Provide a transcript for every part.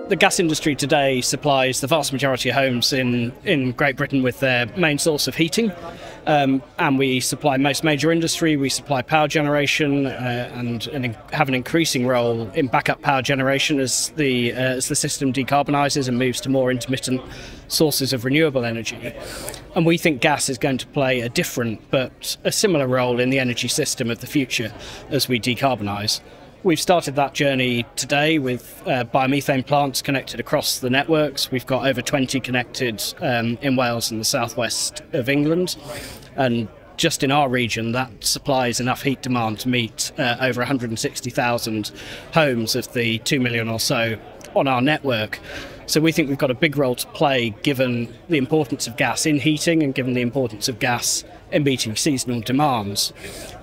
The gas industry today supplies the vast majority of homes in Great Britain with their main source of heating, and we supply most major industry. We supply power generation and have an increasing role in backup power generation as the system decarbonises and moves to more intermittent sources of renewable energy. And we think gas is going to play a different but a similar role in the energy system of the future as we decarbonise. We've started that journey today with biomethane plants connected across the networks. We've got over 20 connected in Wales and the southwest of England. And just in our region, that supplies enough heat demand to meet over 160,000 homes of the 2 million or so on our network. So we think we've got a big role to play given the importance of gas in heating and given the importance of gas in meeting seasonal demands.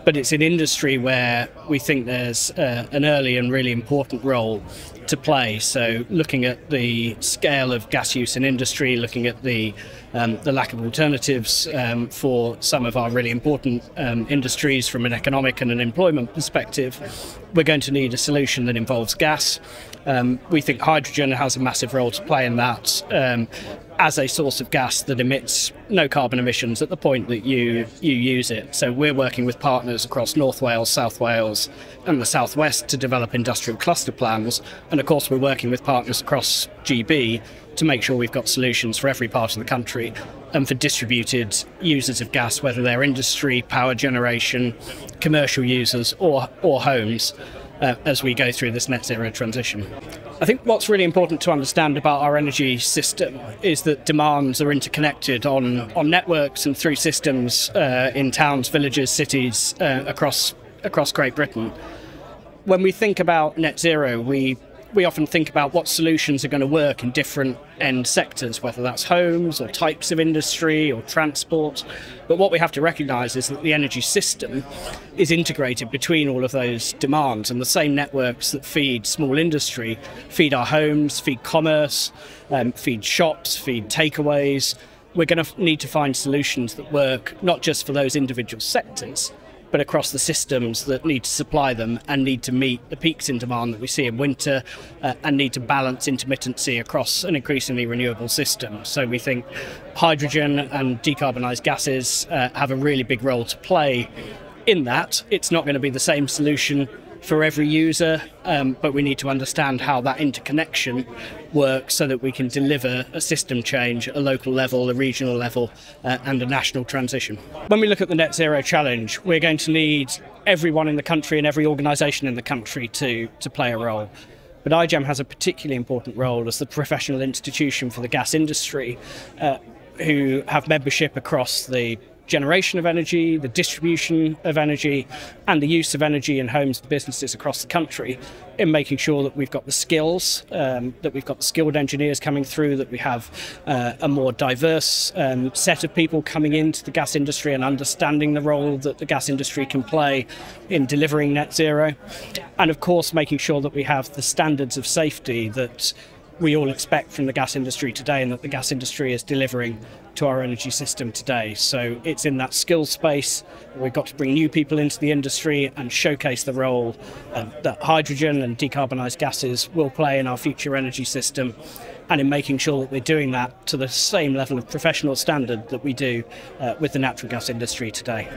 But it's an industry where we think there's an early and really important role to play. So looking at the scale of gas use in industry, looking at the lack of alternatives for some of our really important industries from an economic and an employment perspective, we're going to need a solution that involves gas. We think hydrogen has a massive role to play in that as a source of gas that emits no carbon emissions at the point that you use it. So we're working with partners across North Wales, South Wales and the South West to develop industrial cluster plans. And of course we're working with partners across GB to make sure we've got solutions for every part of the country and for distributed users of gas, whether they're industry, power generation, commercial users or homes, as we go through this net zero transition. I think what's really important to understand about our energy system is that demands are interconnected on networks and through systems in towns, villages, cities across Great Britain. When we think about net zero, we often think about what solutions are going to work in different end sectors, whether that's homes or types of industry or transport. But what we have to recognise is that the energy system is integrated between all of those demands, and the same networks that feed small industry feed our homes, feed commerce, feed shops, feed takeaways. We're going to need to find solutions that work not just for those individual sectors, but across the systems that need to supply them and need to meet the peaks in demand that we see in winter and need to balance intermittency across an increasingly renewable system. So we think hydrogen and decarbonised gases have a really big role to play in that. It's not going to be the same solution for every user, but we need to understand how that interconnection works so that we can deliver a system change at a local level, a regional level, and a national transition. When we look at the net zero challenge, we're going to need everyone in the country and every organisation in the country to play a role. But IGEM has a particularly important role as the professional institution for the gas industry, who have membership across the generation of energy, the distribution of energy and the use of energy in homes and businesses across the country, in making sure that we've got the skills, that we've got the skilled engineers coming through, that we have a more diverse set of people coming into the gas industry and understanding the role that the gas industry can play in delivering net zero. And of course making sure that we have the standards of safety that we all expect from the gas industry today and that the gas industry is delivering to our energy system today. So it's in that skills space. We've got to bring new people into the industry and showcase the role that hydrogen and decarbonised gases will play in our future energy system, and in making sure that we're doing that to the same level of professional standard that we do with the natural gas industry today.